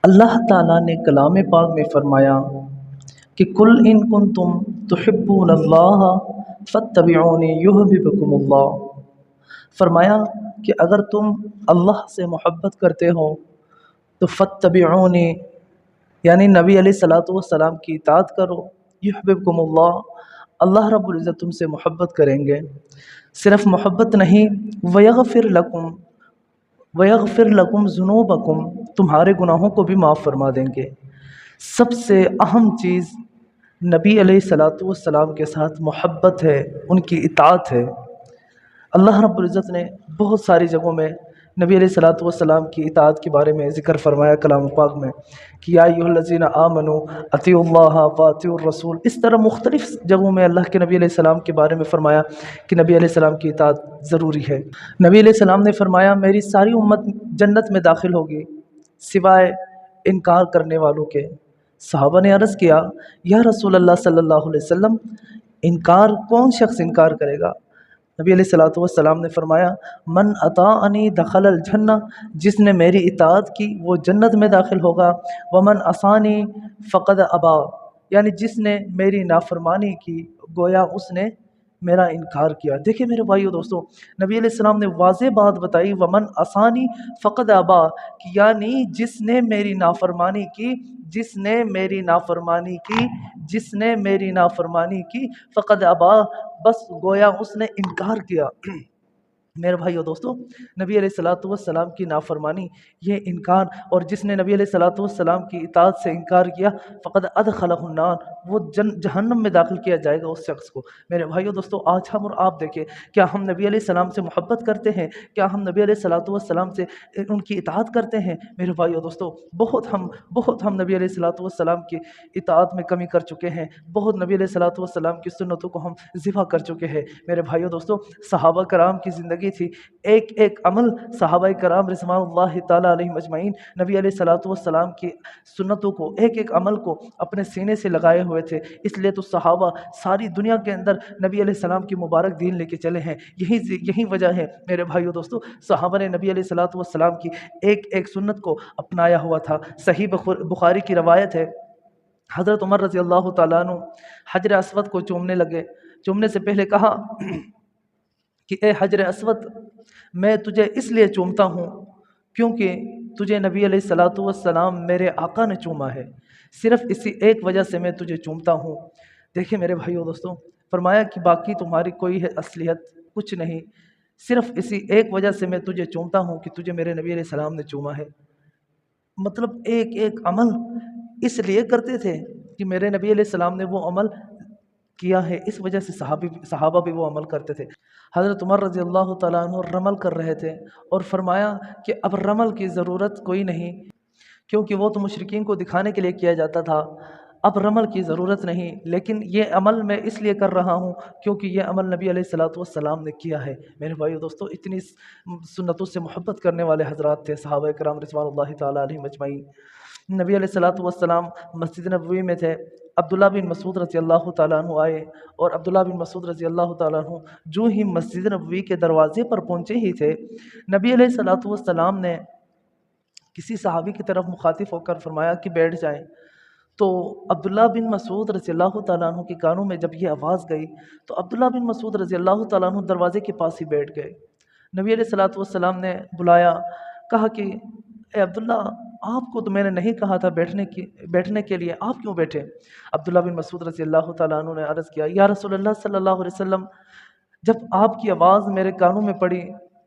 اللہ تعالیٰ نے کلام پاک میں فرمایا کہ کل ان کنتم تحبون اللہ فاتبعونی یحببکم اللہ۔ فرمایا کہ اگر تم اللہ سے محبت کرتے ہو تو فاتبعونی یعنی نبی علیہ الصلاۃ والسلام کی اطاعت کرو، یحببکم اللہ، اللہ رب العزت تم سے محبت کریں گے۔ صرف محبت نہیں، وَيَغْفِرْ لَكُمْ ذُنُوبَكُمْ، تمہارے گناہوں کو بھی معاف فرما دیں گے۔ سب سے اہم چیز نبی علیہ الصلاۃ والسلام کے ساتھ محبت ہے، ان کی اطاعت ہے۔ اللہ رب العزت نے بہت ساری جگہوں میں نبی علیہ الصلاۃ والسلام کی اطاعت کے بارے میں ذکر فرمایا کلام پاک میں کہ یا ایھا الذین آمنوا اطیعوا اللہ واطیعوا الرسول۔ اس طرح مختلف جگہوں میں اللہ کے نبی علیہ السلام کے بارے میں فرمایا کہ نبی علیہ السلام کی اطاعت ضروری ہے۔ نبی علیہ السلام نے فرمایا میری ساری امت جنت میں داخل ہوگی سوائے انکار کرنے والوں کے۔ صحابہ نے عرض کیا یا رسول اللہ صلی اللہ علیہ وسلم، انکار کون شخص انکار کرے گا؟ نبی علیہ الصلوۃ والسلام نے فرمایا من اطاعنی دخل الجنہ، جس نے میری اطاعت کی وہ جنت میں داخل ہوگا، ومن عصانی فقد ابا، یعنی جس نے میری نافرمانی کی گویا اس نے میرا انکار کیا۔ دیکھیں میرے بھائیو دوستو، نبی علیہ السلام نے واضح بات بتائی ومن عصانی فقد ابا، کہ یعنی جس نے میری نافرمانی کی، جس نے میری نافرمانی کی، جس نے میری نافرمانی کی فقد ابا، بس گویا اس نے انکار کیا۔ میرے بھائیو دوستو، نبی علیہ الصلوۃ والسلام کی نافرمانی یہ انکار، اور جس نے نبی علیہ الصلوۃ والسلام کی اطاعت سے انکار کیا فقد ادخلہ النار، وہ جہنم میں داخل کیا جائے گا اس شخص کو۔ میرے بھائیو دوستو، آج ہم اور آپ دیکھیں کیا ہم نبی علیہ السلام سے محبت کرتے ہیں؟ کیا ہم نبی علیہ الصلوۃ والسلام سے ان کی اطاعت کرتے ہیں؟ میرے بھائیو دوستو، بہت ہم نبی علیہ الصلوۃ والسلام کی اطاعت میں کمی کر چکے ہیں، بہت نبی علیہ الصلوۃ والسلام کی سنتوں کو ہم ذبح کر چکے ہیں۔ میرے بھائیو دوستو، صحابہ کرام کی زندگی تھی، ایک ایک عمل صحابہ کرام رضوان اللہ تعالیٰ علیہم اجمعین نبی علیہ الصلوۃ والسلام کی سنتوں کو، ایک ایک عمل کو اپنے سینے سے لگائے ہوئے تھے۔ اس لیے تو صحابہ ساری دنیا کے اندر نبی علیہ السلام کی مبارک دین لے کے چلے ہیں۔ یہی وجہ ہے میرے بھائیو دوستو، صحابہ نے نبی علیہ الصلوۃ والسلام کی ایک ایک سنت کو اپنایا ہوا تھا۔ صحیح بخاری کی روایت ہے، حضرت عمر رضی اللہ تعالیٰ عنہ حجر اسود کو چومنے لگے۔ چومنے سے پہلے کہا کہ اے حجر اسود، میں تجھے اس لیے چومتا ہوں کیونکہ تجھے نبی علیہ الصلوۃ والسلام میرے آقا نے چوما ہے، صرف اسی ایک وجہ سے میں تجھے چومتا ہوں۔ دیکھیں میرے بھائیو دوستو، فرمایا کہ باقی تمہاری کوئی اصلیت کچھ نہیں، صرف اسی ایک وجہ سے میں تجھے چومتا ہوں کہ تجھے میرے نبی علیہ السلام نے چوما ہے۔ مطلب ایک ایک عمل اس لیے کرتے تھے کہ میرے نبی علیہ السلام نے وہ عمل کیا ہے، اس وجہ سے صحابہ بھی وہ عمل کرتے تھے۔ حضرت عمر رضی اللہ تعالیٰ عنہ رمل کر رہے تھے اور فرمایا کہ اب رمل کی ضرورت کوئی نہیں، کیونکہ وہ تو مشرکین کو دکھانے کے لیے کیا جاتا تھا، اب رمل کی ضرورت نہیں، لیکن یہ عمل میں اس لیے کر رہا ہوں کیونکہ یہ عمل نبی علیہ الصلوۃ والسلام نے کیا ہے۔ میرے بھائیو دوستو، اتنی سنتوں سے محبت کرنے والے حضرات تھے صحابہ کرام رضوان اللہ تعالیٰ علیہم اجمعین۔ نبی علیہ الصلوۃ والسلام مسجد نبوی میں تھے، عبداللہ بن مسعود رضی اللہ تعالیٰ عنہ آئے، اور عبداللہ بن مسعود رضی اللہ تعالیٰ عنہ جو ہی مسجد نبوی کے دروازے پر پہنچے ہی تھے، نبی علیہ الصلوۃ والسلام نے کسی صحابی کی طرف مخاطب ہو کر فرمایا کہ بیٹھ جائیں۔ تو عبداللہ بن مسعود رضی اللہ تعالیٰ عنہ کے کانوں میں جب یہ آواز گئی تو عبداللہ بن مسعود رضی اللہ تعالیٰ عنہ دروازے کے پاس ہی بیٹھ گئے۔ نبی علیہ الصلوۃ والسلام نے بلایا، کہا کہ اے عبداللہ، آپ کو تو میں نے نہیں کہا تھا بیٹھنے کے لیے، آپ کیوں بیٹھے؟ عبداللہ بن مسعود رضی اللہ تعالیٰ عنہ نے عرض کیا یا رسول اللہ صلی اللہ علیہ وسلم، جب آپ کی آواز میرے کانوں میں پڑی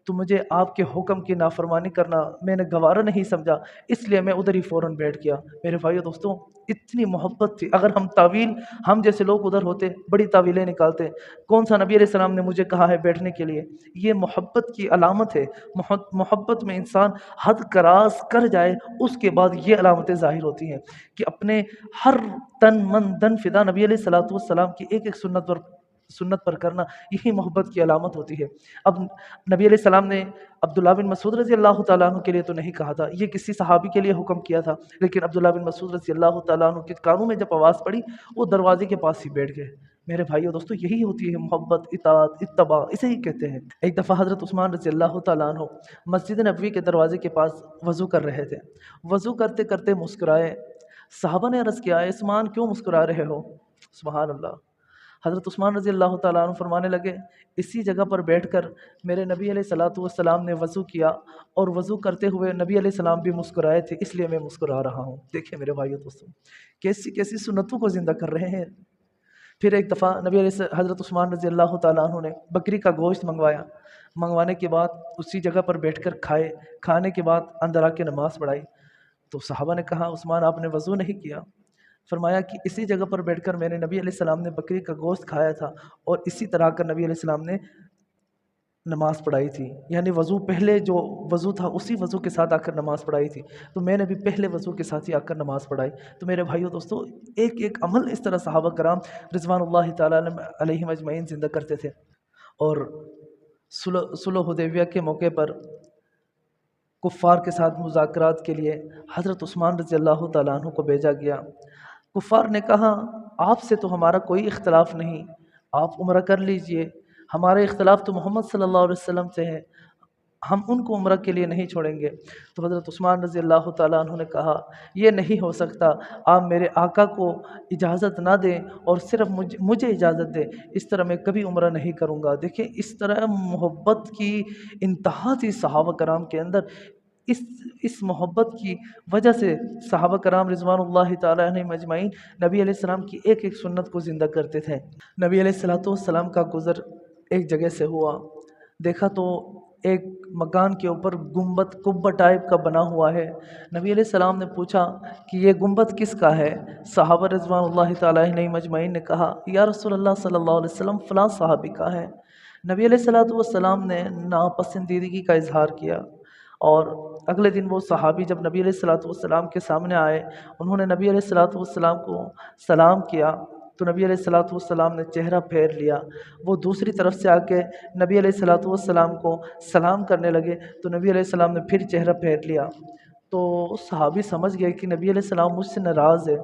تو مجھے آپ کے حکم کی نافرمانی کرنا میں نے گوارا نہیں سمجھا، اس لیے میں ادھر ہی فوراً بیٹھ گیا۔ میرے بھائیو دوستوں، اتنی محبت تھی، اگر ہم جیسے لوگ ادھر ہوتے بڑی تعویلیں نکالتے، کون سا نبی علیہ السلام نے مجھے کہا ہے بیٹھنے کے لیے؟ یہ محبت کی علامت ہے۔ محبت میں انسان حد کراس کر جائے، اس کے بعد یہ علامتیں ظاہر ہوتی ہیں کہ اپنے ہر تن من دن فدا نبی علیہ الصلوۃ والسلام کی ایک ایک سنت پر کرنا، یہی محبت کی علامت ہوتی ہے۔ اب نبی علیہ السلام نے عبداللہ بن مسعود رضی اللہ تعالیٰ عنہ کے لیے تو نہیں کہا تھا، یہ کسی صحابی کے لیے حکم کیا تھا، لیکن عبداللہ بن مسعود رضی اللہ تعالیٰ عنہ کے کانوں میں جب آواز پڑی وہ دروازے کے پاس ہی بیٹھ گئے۔ میرے بھائیو دوستو یہی ہوتی ہے محبت، اطاعت، اتباع، اسے ہی کہتے ہیں۔ ایک دفعہ حضرت عثمان رضی اللہ تعالیٰ عنہ مسجد نبوی کے دروازے کے پاس وضو کر رہے تھے۔ وضو کرتے کرتے مسکرائے۔ صحابہ نے عرض کیا، عثمان کیوں مسکرا رہے ہو؟ سبحان اللہ۔ حضرت عثمان رضی اللہ تعالیٰ عنہ فرمانے لگے، اسی جگہ پر بیٹھ کر میرے نبی علیہ الصلوۃ والسلام نے وضو کیا، اور وضو کرتے ہوئے نبی علیہ السلام بھی مسکرائے تھے، اس لیے میں مسکرا رہا ہوں۔ دیکھیں میرے بھائیو دوستو، کیسی کیسی سنتوں کو زندہ کر رہے ہیں۔ پھر ایک دفعہ حضرت عثمان رضی اللہ تعالیٰ عنہ نے بکری کا گوشت منگوانے کے بعد اسی جگہ پر بیٹھ کر کھانے کے بعد اندر آ کے نماز پڑھائی۔ تو صحابہ نے کہا، عثمان آپ نے وضو نہیں کیا؟ فرمایا کہ اسی جگہ پر بیٹھ کر میرے نبی علیہ السلام نے بکری کا گوشت کھایا تھا، اور اسی طرح کر نبی علیہ السلام نے نماز پڑھائی تھی، یعنی وضو پہلے جو وضو تھا اسی وضو کے ساتھ آ کر نماز پڑھائی تھی، تو میں نے بھی پہلے وضو کے ساتھ ہی آ کر نماز پڑھائی۔ تو میرے بھائیو دوستو، ایک ایک عمل اس طرح صحابہ کرام رضوان اللہ تعالیٰ علیہم اجمعین زندہ کرتے تھے۔ اور صلح حدیبیہ کے موقع پر کفار کے ساتھ مذاکرات کے لیے حضرت عثمان رضی اللہ تعالیٰ عنہ کو بھیجا گیا۔ کفار نے کہا، آپ سے تو ہمارا کوئی اختلاف نہیں، آپ عمرہ کر لیجئے، ہمارا اختلاف تو محمد صلی اللہ علیہ وسلم سے ہے، ہم ان کو عمرہ کے لیے نہیں چھوڑیں گے۔ تو حضرت عثمان رضی اللہ تعالیٰ عنہ نے کہا، یہ نہیں ہو سکتا، آپ میرے آقا کو اجازت نہ دیں اور صرف مجھے اجازت دیں، اس طرح میں کبھی عمرہ نہیں کروں گا۔ دیکھیں اس طرح محبت کی انتہا تھی صحابہ کرام کے اندر۔ اس محبت کی وجہ سے صحابہ کرام رضوان اللہ تعالیٰ علیہم اجمعین نبی علیہ السلام کی ایک ایک سنت کو زندہ کرتے تھے۔ نبی علیہ السلام کا گزر ایک جگہ سے ہوا، دیکھا تو ایک مکان کے اوپر گنبد قبہ ٹائپ کا بنا ہوا ہے۔ نبی علیہ السلام نے پوچھا کہ یہ گنبد کس کا ہے؟ صحابہ رضوان اللہ تعالیٰ علیہم اجمعین نے کہا، یا رسول اللہ صلی اللہ علیہ وسلم فلاں صحابی کا ہے۔ نبی علیہ السلام نے ناپسندیدگی کا اظہار کیا، اور اگلے دن وہ صحابی جب نبی علیہ السلام کے سامنے آئے، انہوں نے نبی علیہ السلام کو سلام کیا، تو نبی علیہ السلام نے چہرہ پھیر لیا۔ وہ دوسری طرف سے آ کے نبی علیہ السلام کو سلام کرنے لگے، تو نبی علیہ السلام نے پھر چہرہ پھیر لیا۔ تو صحابی سمجھ گئے کہ نبی علیہ السلام مجھ سے ناراض ہے۔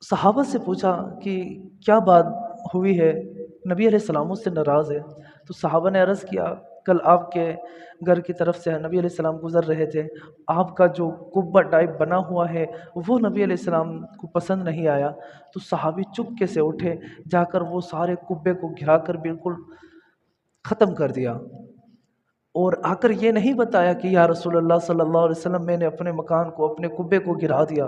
صحابہ سے پوچھا کہ کیا بات ہوئی ہے، نبی علیہ السلام مجھ سے ناراض ہے؟ تو صحابہ نے عرض کیا، کل آپ کے گھر کی طرف سے نبی علیہ السلام گزر رہے تھے، آپ کا جو قبہ ٹائپ بنا ہوا ہے وہ نبی علیہ السلام کو پسند نہیں آیا۔ تو صحابی چپکے سے اٹھے، جا کر وہ سارے قبے کو گھرا کر بالکل ختم کر دیا، اور آ کر یہ نہیں بتایا کہ یا رسول اللہ صلی اللہ علیہ وسلم میں نے اپنے مکان کو، اپنے قبے کو گرا دیا،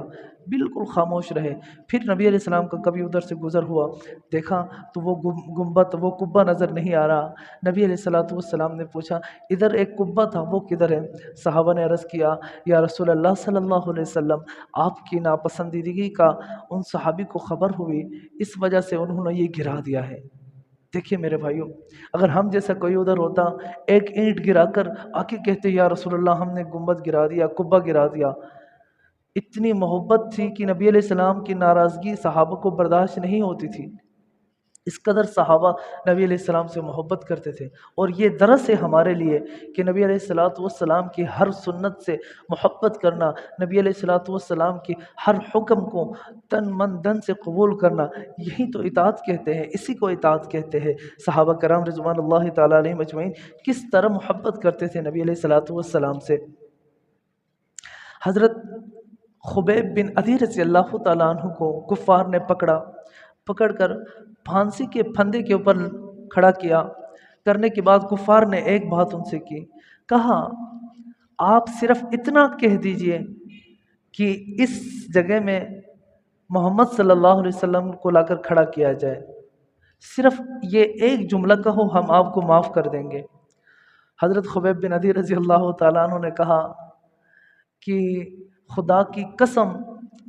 بالکل خاموش رہے۔ پھر نبی علیہ السلام کا کبھی ادھر سے گزر ہوا، دیکھا تو وہ گنبد، وہ قبہ نظر نہیں آ رہا۔ نبی علیہ السلام نے پوچھا، ادھر ایک قبہ تھا وہ کدھر ہے؟ صحابہ نے عرض کیا، یا رسول اللہ صلی اللہ علیہ وسلم، آپ کی ناپسندیدگی کا ان صحابی کو خبر ہوئی، اس وجہ سے انہوں نے یہ گرا دیا ہے۔ دیکھیے میرے بھائیوں، اگر ہم جیسا کوئی ادھر ہوتا، ایک اینٹ گرا کر آ کے کہتے، یا رسول اللہ ہم نے گنبد گرا دیا، قبہ گرا دیا۔ اتنی محبت تھی کہ نبی علیہ السلام کی ناراضگی صحابہ کو برداشت نہیں ہوتی تھی، اس قدر صحابہ نبی علیہ السلام سے محبت کرتے تھے۔ اور یہ درس ہے ہمارے لیے کہ نبی علیہ السلام کی ہر سنت سے محبت کرنا، نبی علیہ السلام کی ہر حکم کو تن من دن سے قبول کرنا، یہی تو اطاعت کہتے ہیں، اسی کو اطاعت کہتے ہیں۔ صحابہ کرام رضوان اللہ تعالیٰ علیہم اجمعین کس طرح محبت کرتے تھے نبی علیہ السلام سے۔ حضرت خبیب بن عدی رضی اللہ تعالیٰ عنہ کو کفار نے پکڑ کر پھانسی کے پھندے کے اوپر کھڑا کیا، کرنے کے بعد کفار نے ایک بات ان سے کی، کہا آپ صرف اتنا کہہ دیجئے کہ اس جگہ میں محمد صلی اللہ علیہ وسلم کو لا کر کھڑا کیا جائے، صرف یہ ایک جملہ کہو، ہم آپ کو معاف کر دیں گے۔ حضرت خبیب بن عدی رضی اللہ تعالیٰ عنہ نے کہا کہ خدا کی قسم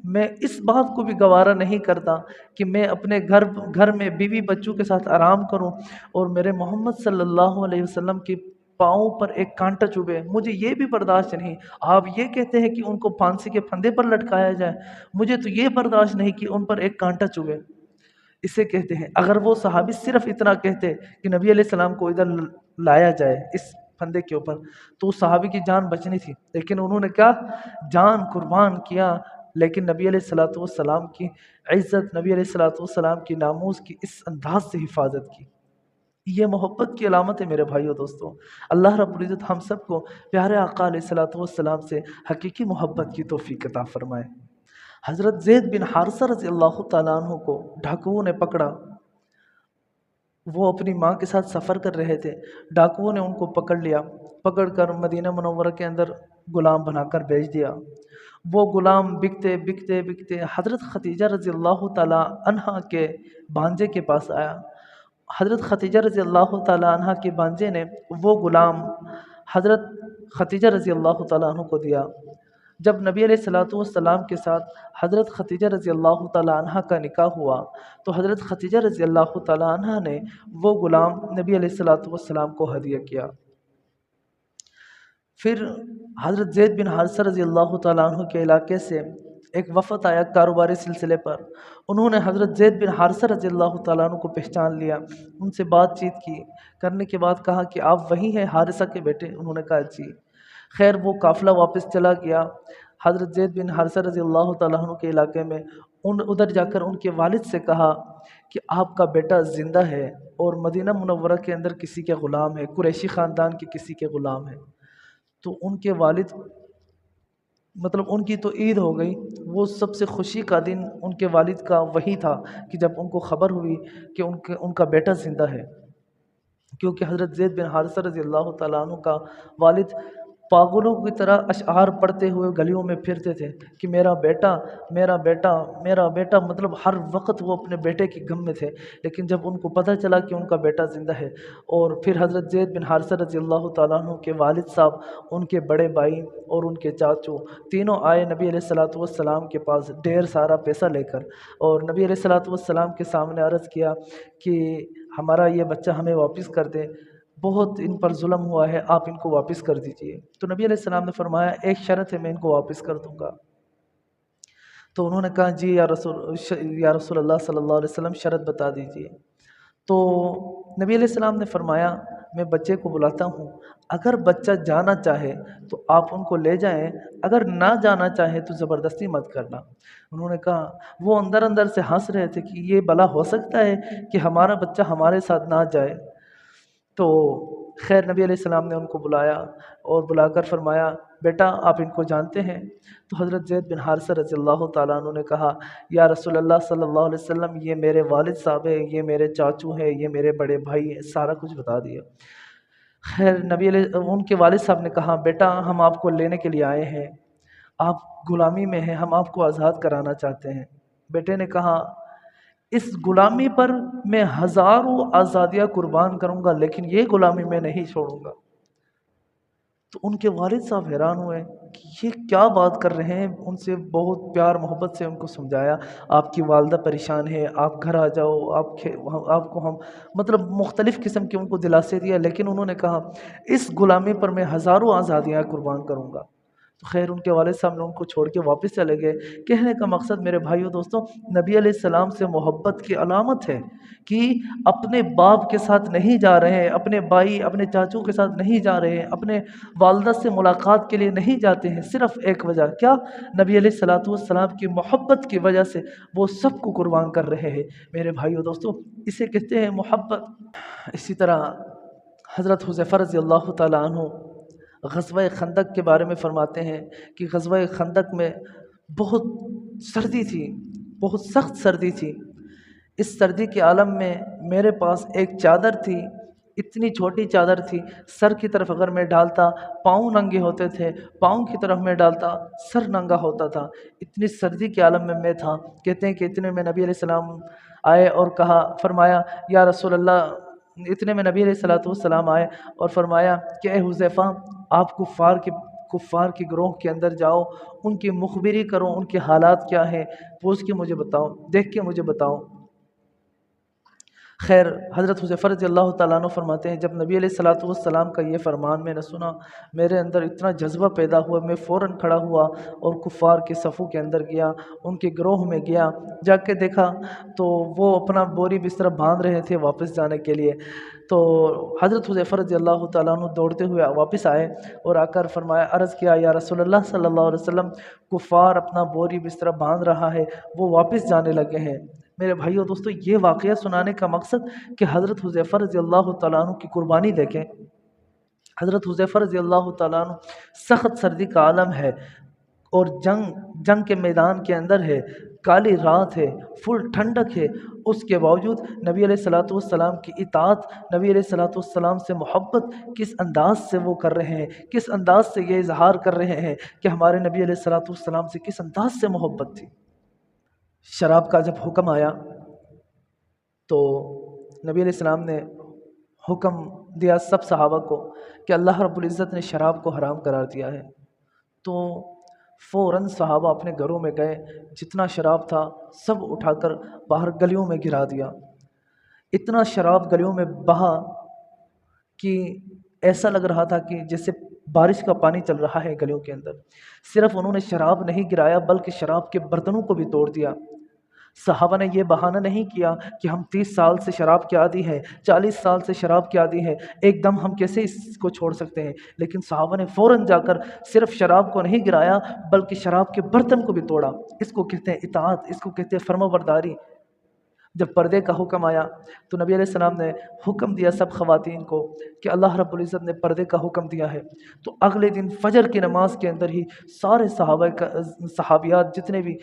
میں اس بات کو بھی گوارا نہیں کرتا کہ میں اپنے گھر میں بیوی بچوں کے ساتھ آرام کروں اور میرے محمد صلی اللہ علیہ وسلم کی پاؤں پر ایک کانٹا چبھے، مجھے یہ بھی برداشت نہیں۔ آپ یہ کہتے ہیں کہ ان کو پھانسی کے پھندے پر لٹکایا جائے، مجھے تو یہ برداشت نہیں کہ ان پر ایک کانٹا چبھے، اسے کہتے ہیں۔ اگر وہ صحابی صرف اتنا کہتے کہ نبی علیہ السلام کو ادھر لایا جائے اس پھندے کے اوپر، تو اس صحابی کی جان بچنی تھی، لیکن انہوں نے کیا جان قربان کیا لیکن نبی علیہ الصلوۃ والسلام کی عزت، نبی علیہ الصلوۃ والسلام کی ناموس کی اس انداز سے حفاظت کی۔ یہ محبت کی علامت ہے میرے بھائیو دوستو۔ اللہ رب العزت ہم سب کو پیارے آقا علیہ الصلوۃ والسلام سے حقیقی محبت کی توفیق عطا فرمائے۔ حضرت زید بن حارثہ رضی اللہ تعالیٰ عنہ کو ڈاکوؤں نے پکڑا۔ وہ اپنی ماں کے ساتھ سفر کر رہے تھے، ڈاکوؤں نے ان کو پکڑ لیا، پکڑ کر مدینہ منورہ کے اندر غلام بنا کر بیچ دیا۔ وہ غلام بکتے بکتے بکتے حضرت ختیجہ رضی اللہ تعالیٰ عنہ کے بھانجے کے پاس آیا۔ حضرت ختیجہ رضی اللہ تعالیٰ عنہ کے بھانجے نے وہ غلام حضرت ختیجہ رضی اللہ تعالیٰ عنہ کو دیا۔ جب نبی علیہ الصلوۃ والسلام کے ساتھ حضرت ختیجہ رضی اللہ تعالیٰ عنہ کا نکاح ہوا تو حضرت ختیجہ رضی اللہ تعالیٰ عنہ نے وہ غلام نبی علیہ الصلوۃ والسلام کو ہدیہ کیا۔ پھر حضرت زید بن حارثہ رضی اللہ تعالیٰ عنہ کے علاقے سے ایک وفد آیا کاروباری سلسلے پر۔ انہوں نے حضرت زید بن حارثہ رضی اللہ تعالیٰ عنہ کو پہچان لیا، ان سے بات چیت کی، کرنے کے بعد کہا کہ آپ وہی ہیں حارثہ کے بیٹے؟ انہوں نے کہا جی۔ خیر وہ قافلہ واپس چلا گیا حضرت زید بن حارثہ رضی اللہ تعالیٰ عنہ کے علاقے میں۔ ادھر جا کر ان کے والد سے کہا کہ آپ کا بیٹا زندہ ہے اور مدینہ منورہ کے اندر کسی کے غلام ہے، قریشی خاندان کے کسی کے غلام ہے۔ تو ان کے والد ان کی تو عید ہو گئی، وہ سب سے خوشی کا دن ان کے والد کا وہی تھا کہ جب ان کو خبر ہوئی کہ ان کا بیٹا زندہ ہے، کیونکہ حضرت زید بن حارثہ رضی اللہ تعالیٰ عنہ کا والد پاگلوں کی طرح اشعار پڑھتے ہوئے گلیوں میں پھرتے تھے کہ میرا بیٹا میرا بیٹا میرا بیٹا، ہر وقت وہ اپنے بیٹے کی غم میں تھے۔ لیکن جب ان کو پتہ چلا کہ ان کا بیٹا زندہ ہے، اور پھر حضرت زید بن حارثہ رضی اللہ تعالیٰ عنہ کے والد صاحب، ان کے بڑے بھائی اور ان کے چاچو تینوں آئے نبی علیہ الصلوۃ والسلام کے پاس ڈھیر سارا پیسہ لے کر، اور نبی علیہ الصلوۃ والسلام کے سامنے عرض کیا کہ ہمارا یہ بچہ ہمیں واپس کر دے، بہت ان پر ظلم ہوا ہے، آپ ان کو واپس کر دیجئے۔ تو نبی علیہ السلام نے فرمایا ایک شرط ہے، میں ان کو واپس کر دوں گا۔ تو انہوں نے کہا جی یا رسول اللہ صلی اللہ علیہ وسلم شرط بتا دیجئے۔ تو نبی علیہ السلام نے فرمایا میں بچے کو بلاتا ہوں، اگر بچہ جانا چاہے تو آپ ان کو لے جائیں، اگر نہ جانا چاہے تو زبردستی مت کرنا۔ انہوں نے کہا، وہ اندر اندر سے ہنس رہے تھے کہ یہ بھلا ہو سکتا ہے کہ ہمارا بچہ ہمارے ساتھ نہ جائے۔ تو خیر نبی علیہ السلام نے ان کو بلایا اور بلا کر فرمایا بیٹا آپ ان کو جانتے ہیں؟ تو حضرت زید بن حارثہ رضی اللہ تعالیٰ عنہ نے کہا یا رسول اللہ صلی اللہ علیہ وسلم یہ میرے والد صاحب ہیں، یہ میرے چاچو ہیں، یہ میرے بڑے بھائی ہیں، سارا کچھ بتا دیا۔ خیر ان کے والد صاحب نے کہا بیٹا ہم آپ کو لینے کے لیے آئے ہیں، آپ غلامی میں ہیں، ہم آپ کو آزاد کرانا چاہتے ہیں۔ بیٹے نے کہا اس غلامی پر میں ہزاروں آزادیاں قربان کروں گا لیکن یہ غلامی میں نہیں چھوڑوں گا۔ تو ان کے والد صاحب حیران ہوئے کہ یہ کیا بات کر رہے ہیں، ان سے بہت پیار محبت سے ان کو سمجھایا آپ کی والدہ پریشان ہے، آپ گھر آ جاؤ، آپ کو ہم مختلف قسم کے ان کو دلاسے دیا، لیکن انہوں نے کہا اس غلامی پر میں ہزاروں آزادیاں قربان کروں گا۔ تو خیر ان کے والد صاحب نے ان کو چھوڑ کے واپس چلے گئے۔ کہنے کا مقصد میرے بھائیو دوستوں، نبی علیہ السلام سے محبت کی علامت ہے کہ اپنے باپ کے ساتھ نہیں جا رہے ہیں، اپنے بھائی اپنے چاچو کے ساتھ نہیں جا رہے ہیں، اپنے والدہ سے ملاقات کے لیے نہیں جاتے ہیں، صرف ایک وجہ کیا؟ نبی علیہ الصلوۃ والسلام کی محبت کی وجہ سے وہ سب کو قربان کر رہے ہیں۔ میرے بھائیو دوستوں اسے کہتے ہیں محبت۔ اسی طرح حضرت حذیفہ رضی اللہ تعالیٰ عنہ غزوہ خندق کے بارے میں فرماتے ہیں کہ غزوہ خندق میں بہت سردی تھی، بہت سخت سردی تھی۔ اس سردی کے عالم میں میرے پاس ایک چادر تھی، اتنی چھوٹی چادر تھی، سر کی طرف اگر میں ڈالتا پاؤں ننگے ہوتے تھے، پاؤں کی طرف میں ڈالتا سر ننگا ہوتا تھا، اتنی سردی کے عالم میں تھا۔ کہتے ہیں کہ اتنے میں نبی علیہ السلام آئے اور فرمایا یا رسول اللہ، اتنے میں نبی علیہ الصلوۃ والسلام آئے اور فرمایا کہ اے حذیفہ آپ کفار کے گروہ کے اندر جاؤ، ان کی مخبری کرو، ان کے حالات کیا ہیں، پوچھ کے مجھے بتاؤ، دیکھ کے مجھے بتاؤ۔ خیر، حضرت حذیفہ رضی اللہ تعالیٰ عنہ فرماتے ہیں جب نبی علیہ الصلوۃ والسلام کا یہ فرمان میں نے سنا، میرے اندر اتنا جذبہ پیدا ہوا، میں فوراً کھڑا ہوا اور کفار کے صفوں کے اندر گیا، ان کے گروہ میں گیا، جا کے دیکھا تو وہ اپنا بوری بستر باندھ رہے تھے واپس جانے کے لیے۔ تو حضرت حذیفہ رضی اللہ تعالیٰ عنہ دوڑتے ہوئے واپس آئے اور آ کر فرمایا، عرض کیا یا رسول اللہ صلی اللہ علیہ وسلم، کفار اپنا بوری بستر باندھ رہا ہے، وہ واپس جانے لگے ہیں۔ میرے بھائیو دوستو، یہ واقعہ سنانے کا مقصد کہ حضرت حذیفہ رضی اللہ تعالیٰ عنہ کی قربانی دیکھیں۔ حضرت حذیفہ رضی اللہ تعالیٰ عنہ سخت سردی کا عالم ہے اور جنگ کے میدان کے اندر ہے، کالی رات ہے، فل ٹھنڈک ہے، اس کے باوجود نبی علیہ الصلوۃ والسلام کی اطاعت، نبی علیہ الصلوۃ والسلام سے محبت کس انداز سے وہ کر رہے ہیں، کس انداز سے یہ اظہار کر رہے ہیں کہ ہمارے نبی علیہ الصلوۃ والسلام سے کس انداز سے محبت تھی۔ شراب کا جب حکم آیا تو نبی علیہ السلام نے حکم دیا سب صحابہ کو کہ اللہ رب العزت نے شراب کو حرام قرار دیا ہے۔ تو فوراً صحابہ اپنے گھروں میں گئے، جتنا شراب تھا سب اٹھا کر باہر گلیوں میں گرا دیا۔ اتنا شراب گلیوں میں بہا کہ ایسا لگ رہا تھا کہ جیسے بارش کا پانی چل رہا ہے گلیوں کے اندر۔ صرف انہوں نے شراب نہیں گرایا بلکہ شراب کے برتنوں کو بھی توڑ دیا۔ صحابہ نے یہ بہانہ نہیں کیا کہ ہم 30 سال سے شراب کے عادی ہیں، 40 سال سے شراب کے عادی ہیں، ایک دم ہم کیسے اس کو چھوڑ سکتے ہیں؟ لیکن صحابہ نے فوراً جا کر صرف شراب کو نہیں گرایا بلکہ شراب کے برتن کو بھی توڑا۔ اس کو کہتے ہیں اطاعت، اس کو کہتے ہیں فرمانبرداری۔ جب پردے کا حکم آیا تو نبی علیہ السلام نے حکم دیا سب خواتین کو کہ اللہ رب العزت نے پردے کا حکم دیا ہے۔ تو اگلے دن فجر کی نماز کے اندر ہی سارے صحابیات جتنے بھی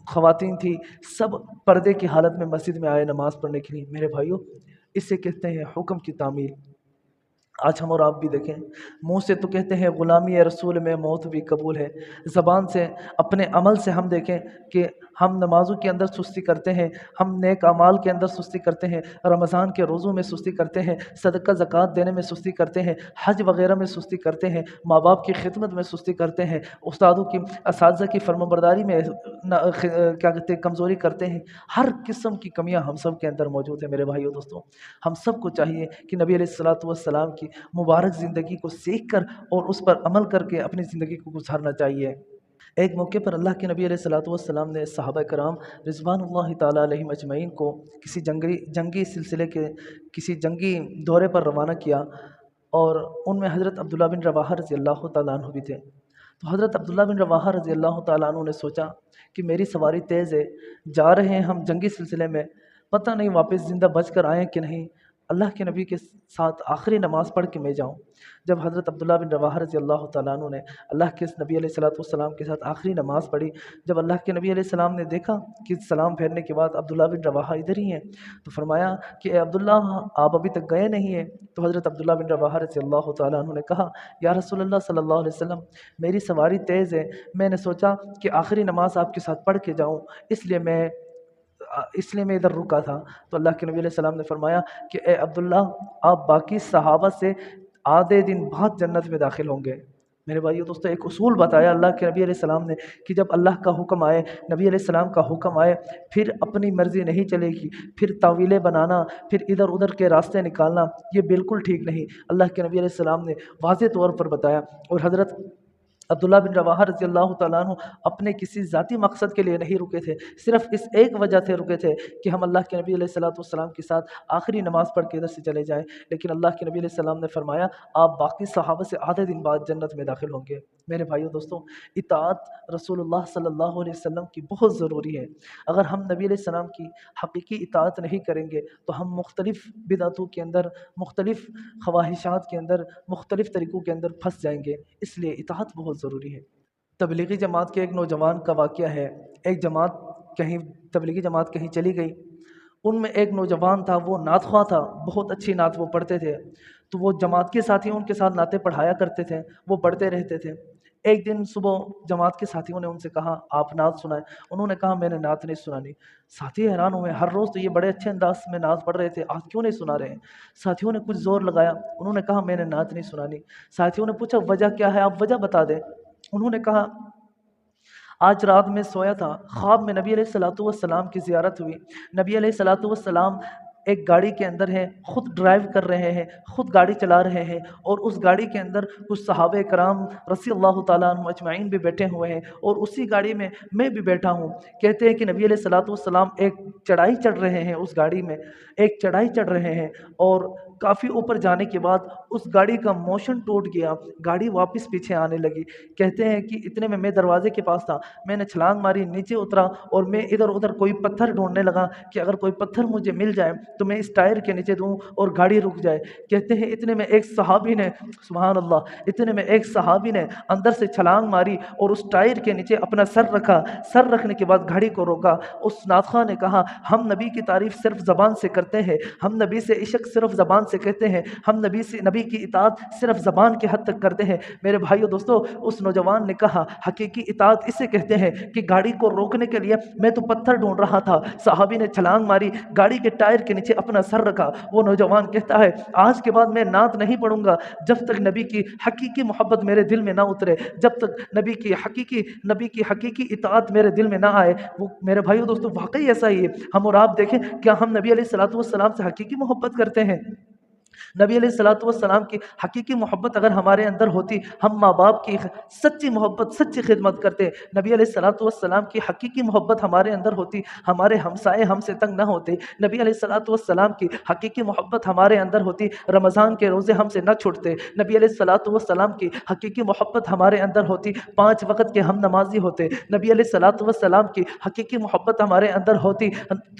خواتین تھیں سب پردے کی حالت میں مسجد میں آئے نماز پڑھنے کے لیے۔ میرے بھائیوں، اسے کہتے ہیں حکم کی تعمیل۔ آج ہم اور آپ بھی دیکھیں، منہ سے تو کہتے ہیں غلامی رسول میں موت بھی قبول ہے، زبان سے اپنے عمل سے ہم دیکھیں کہ ہم نمازوں کے اندر سستی کرتے ہیں، ہم نیک اعمال کے اندر سستی کرتے ہیں، رمضان کے روزوں میں سستی کرتے ہیں، صدقہ زکوٰۃ دینے میں سستی کرتے ہیں، حج وغیرہ میں سستی کرتے ہیں، ماں باپ کی خدمت میں سستی کرتے ہیں، استادوں کی، اساتذہ کی فرمانبرداری میں کیا کہتے ہیں کمزوری کرتے ہیں۔ ہر قسم کی کمیاں ہم سب کے اندر موجود ہیں۔ میرے بھائیو دوستوں، ہم سب کو چاہیے کہ نبی علیہ الصلوۃ والسلام کی مبارک زندگی کو سیکھ کر اور اس پر عمل کر کے اپنی زندگی کو گزارنا چاہیے۔ ایک موقع پر اللہ کے نبی علیہ الصلوۃ والسلام نے صحابہ کرام رضوان اللہ تعالیٰ علیہم اجمعین کو کسی جنگی سلسلے کے کسی جنگی دورے پر روانہ کیا، اور ان میں حضرت عبداللہ بن رواحہ رضی اللہ تعالیٰ عنہ بھی تھے۔ تو حضرت عبداللہ بن رواحہ رضی اللہ تعالیٰ عنہ نے سوچا کہ میری سواری تیز ہے، جا رہے ہیں ہم جنگی سلسلے میں، پتہ نہیں واپس زندہ بچ کر آئیں کہ نہیں، اللہ کے نبی کے ساتھ آخری نماز پڑھ کے میں جاؤں۔ جب حضرت عبداللہ بن رواحہ رضی اللہ تعالیٰ عنہ نے اللہ کے نبی علیہ الصلوۃ والسلام کے ساتھ آخری نماز پڑھی، جب اللہ کے نبی علیہ السلام نے دیکھا کہ سلام پھیرنے کے بعد عبداللہ بن رواحہ ادھر ہی ہیں، تو فرمایا کہ اے عبداللہ، آپ ابھی تک گئے نہیں ہیں؟ تو حضرت عبداللہ بن رواحہ رضی اللہ تعالیٰ عنہ نے کہا، یا رسول اللہ صلی اللہ علیہ وسلم، میری سواری تیز ہے، میں نے سوچا کہ آخری نماز آپ کے ساتھ پڑھ کے جاؤں، اس لیے میں ادھر رکا تھا۔ تو اللہ کے نبی علیہ السلام نے فرمایا کہ اے عبداللہ، آپ باقی صحابہ سے آدھے دن بعد جنت میں داخل ہوں گے۔ میرے بھائیو دوستو، ایک اصول بتایا اللہ کے نبی علیہ السلام نے کہ جب اللہ کا حکم آئے، نبی علیہ السلام کا حکم آئے، پھر اپنی مرضی نہیں چلے گی، پھر تعویلیں بنانا، پھر ادھر ادھر کے راستے نکالنا، یہ بالکل ٹھیک نہیں۔ اللہ کے نبی علیہ السلام نے واضح طور پر بتایا، اور حضرت عبداللہ بن رواحہ رضی اللہ تعالیٰ عنہ اپنے کسی ذاتی مقصد کے لیے نہیں رکے تھے، صرف اس ایک وجہ سے رکے تھے کہ ہم اللہ کے نبی علیہ الصلوۃ والسلام کے ساتھ آخری نماز پڑھ کے ادھر سے چلے جائیں، لیکن اللہ کے نبی علیہ السلام نے فرمایا آپ باقی صحابہ سے آدھے دن بعد جنت میں داخل ہوں گے۔ میرے بھائیو دوستوں، اطاعت رسول اللہ صلی اللہ علیہ وسلم کی بہت ضروری ہے۔ اگر ہم نبی علیہ السلام کی حقیقی اطاعت نہیں کریں گے تو ہم مختلف بدعتوں کے اندر، مختلف خواہشات کے اندر، مختلف طریقوں کے اندر پھنس جائیں گے، اس لیے اطاعت بہت ضروری ہے۔ تبلیغی جماعت کے ایک نوجوان کا واقعہ ہے۔ ایک تبلیغی جماعت کہیں چلی گئی، ان میں ایک نوجوان تھا، وہ نعت خواں تھا، بہت اچھی نعت وہ پڑھتے تھے، تو وہ جماعت کے ساتھی ان کے ساتھ نعتیں پڑھایا کرتے تھے، وہ پڑھتے رہتے تھے۔ ایک دن صبح جماعت کے ساتھیوں نے ان سے کہا آپ نعت سنائیں، انہوں نے کہا میں نے نعت نہیں سنانی۔ ساتھی حیران ہوئے، ہر روز تو یہ بڑے اچھے انداز میں نعت پڑھ رہے تھے، آج کیوں نہیں سنا رہے ہیں؟ ساتھیوں نے کچھ زور لگایا، انہوں نے کہا میں نے نعت نہیں سنانی۔ ساتھیوں نے پوچھا وجہ کیا ہے، آپ وجہ بتا دیں۔ انہوں نے کہا آج رات میں سویا تھا، خواب میں نبی علیہ الصلوۃ والسلام کی زیارت ہوئی، نبی علیہ الصلوۃ والسلام ایک گاڑی کے اندر ہیں، خود ڈرائیو کر رہے ہیں، خود گاڑی چلا رہے ہیں، اور اس گاڑی کے اندر کچھ صحابہ کرام رضی اللہ تعالیٰ عنہ اجمعین بھی بیٹھے ہوئے ہیں، اور اسی گاڑی میں بھی بیٹھا ہوں۔ کہتے ہیں کہ نبی علیہ الصلوۃ والسلام ایک چڑھائی چڑھ رہے ہیں، اس گاڑی میں ایک چڑھائی چڑھ رہے ہیں، اور کافی اوپر جانے کے بعد اس گاڑی کا موشن ٹوٹ گیا، گاڑی واپس پیچھے آنے لگی۔ کہتے ہیں کہ اتنے میں دروازے کے پاس تھا، میں نے چھلانگ ماری، نیچے اترا، اور میں ادھر ادھر کوئی پتھر ڈھونڈنے لگا کہ اگر کوئی پتھر مجھے مل جائے تو میں اس ٹائر کے نیچے دوں اور گاڑی رک جائے۔ کہتے ہیں اتنے میں ایک صحابی نے، سبحان اللہ، اتنے میں ایک صحابی نے اندر سے چھلانگ ماری اور اس ٹائر کے نیچے اپنا سر رکھا، سر رکھنے کے بعد گاڑی کو روکا۔ اس ناطخواں نے کہا ہم نبی کی تعریف صرف زبان سے کرتے ہیں، ہم نبی سے عشق صرف زبان سے کہتے ہیں، ہم نبی کی اطاعت صرف زبان کے حد تک کرتے ہیں۔ میرے بھائیو دوستو، اس نوجوان نے کہا حقیقی اطاعت اسے کہتے ہیں کہ گاڑی کو روکنے کے لیے میں تو پتھر ڈھونڈ رہا تھا، صحابی نے چھلانگ ماری، گاڑی کے ٹائر کے نیچے اپنا سر رکھا۔ وہ نوجوان کہتا ہے آج کے بعد میں نعت نہیں پڑھوں گا جب تک نبی کی حقیقی محبت میرے دل میں نہ اترے، جب تک نبی کی حقیقی اطاعت میرے دل میں نہ آئے۔ وہ میرے بھائیو دوستو واقعی ایسا ہی ہے۔ ہم اور آپ دیکھیں کیا ہم نبی علیہ الصلوۃ والسلام سے حقیقی محبت کرتے ہیں؟ نبی علیہ الصلوۃ والسلام کی حقیقی محبت اگر ہمارے اندر ہوتی، ہم ماں باپ کی سچی محبت، سچی خدمت کرتے۔ نبی علیہ الصلوۃ والسلام کی حقیقی محبت ہمارے اندر ہوتی، ہمارے ہمسائے ہم سے تنگ نہ ہوتے۔ نبی علیہ الصلوۃ والسلام کی حقیقی محبت ہمارے اندر ہوتی، رمضان کے روزے ہم سے نہ چھوٹتے۔ نبی علیہ الصلوۃ والسلام کی حقیقی محبت ہمارے اندر ہوتی، 5 وقت کے ہم نمازی ہوتے۔ نبی علیہ الصلوۃ والسلام کی حقیقی محبت ہمارے اندر ہوتی،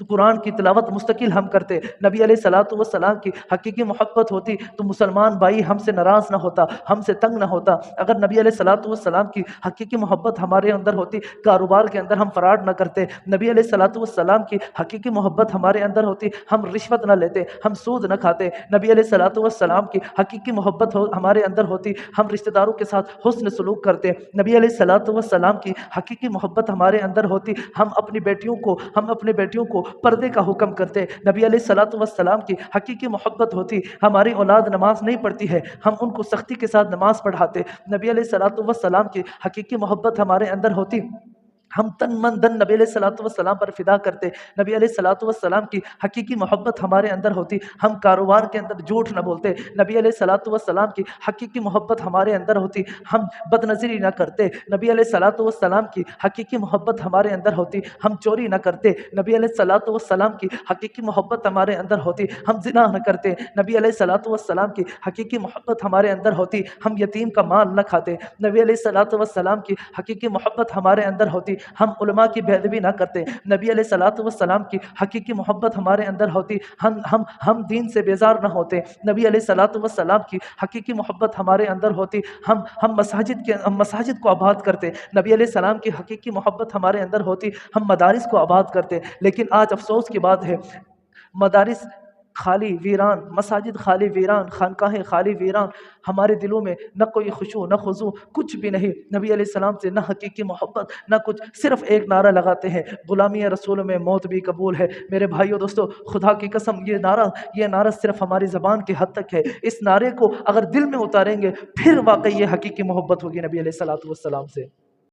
قرآن کی تلاوت مستقل ہم کرتے۔ نبی علیہ الصلوۃ والسلام کی حقیقی محبت ہوتی تو مسلمان بھائی ہم سے ناراض نہ ہوتا، ہم سے تنگ نہ ہوتا۔ اگر نبی علیہ الصلوۃ والسلام کی حقیقی محبت ہمارے اندر ہوتی، کاروبار کے اندر ہم فراڈ نہ کرتے۔ نبی علیہ الصلوۃ والسلام کی حقیقی محبت ہمارے اندر ہوتی، ہم رشوت نہ لیتے، ہم سود نہ کھاتے۔ نبی علیہ الصلوۃ والسلام کی حقیقی محبت ہمارے اندر ہوتی، ہم رشتہ داروں کے ساتھ حسن سلوک کرتے۔ نبی علیہ الصلوۃ والسلام کی حقیقی محبت ہمارے اندر ہوتی، ہم اپنی بیٹیوں کو پردے کا حکم کرتے۔ نبی علیہ الصلوۃ والسلام کی حقیقی محبت ہوتی، ہماری اولاد نماز نہیں پڑھتی ہے، ہم ان کو سختی کے ساتھ نماز پڑھاتے۔ نبی علیہ الصلوۃ والسلام کی حقیقی محبت ہمارے اندر ہوتی، ہم تن من دن نبی علیہ الصلوۃ والسلام پر فدا کرتے۔ نبی علیہ الصلوۃ والسلام کی حقیقی محبت ہمارے اندر ہوتی، ہم کاروبار کے اندر جھوٹ نہ بولتے۔ نبی علیہ الصلوۃ والسلام کی حقیقی محبت ہمارے اندر ہوتی، ہم بد نظری نہ کرتے۔ نبی علیہ الصلوۃ والسلام کی حقیقی محبت ہمارے اندر ہوتی، ہم چوری نہ کرتے۔ نبی علیہ الصلوۃ والسلام کی حقیقی محبت ہمارے اندر ہوتی، ہم زنا نہ کرتے۔ نبی علیہ الصلوۃ والسلام کی حقیقی محبت ہمارے اندر ہوتی، ہم یتیم کا مال نہ کھاتے۔ نبی علیہ الصلوۃ والسلام کی حقیقی محبت ہمارے اندر ہوتی، ہم علماء کی بے ادبی نہ کرتے۔ نبی علیہ الصلوۃ والسلام کی حقیقی محبت ہمارے اندر ہوتی، ہم دین سے بیزار نہ ہوتے۔ نبی علیہ الصلوۃ والسلام کی حقیقی محبت ہمارے اندر ہوتی، ہم مساجد کو آباد کرتے۔ نبی علیہ السلام کی حقیقی محبت ہمارے اندر ہوتی، ہم مدارس کو آباد کرتے۔ لیکن آج افسوس کی بات ہے، مدارس خالی ویران، مساجد خالی ویران، خانقاہیں خالی ویران، ہمارے دلوں میں نہ کوئی خشوع نہ خضوع، کچھ بھی نہیں۔ نبی علیہ السلام سے نہ حقیقی محبت نہ کچھ، صرف ایک نعرہ لگاتے ہیں، غلامی رسول میں موت بھی قبول ہے۔ میرے بھائیو دوستو، خدا کی قسم یہ نعرہ صرف ہماری زبان کے حد تک ہے۔ اس نعرے کو اگر دل میں اتاریں گے پھر واقعی یہ حقیقی محبت ہوگی نبی علیہ الصلوۃ والسلام سے۔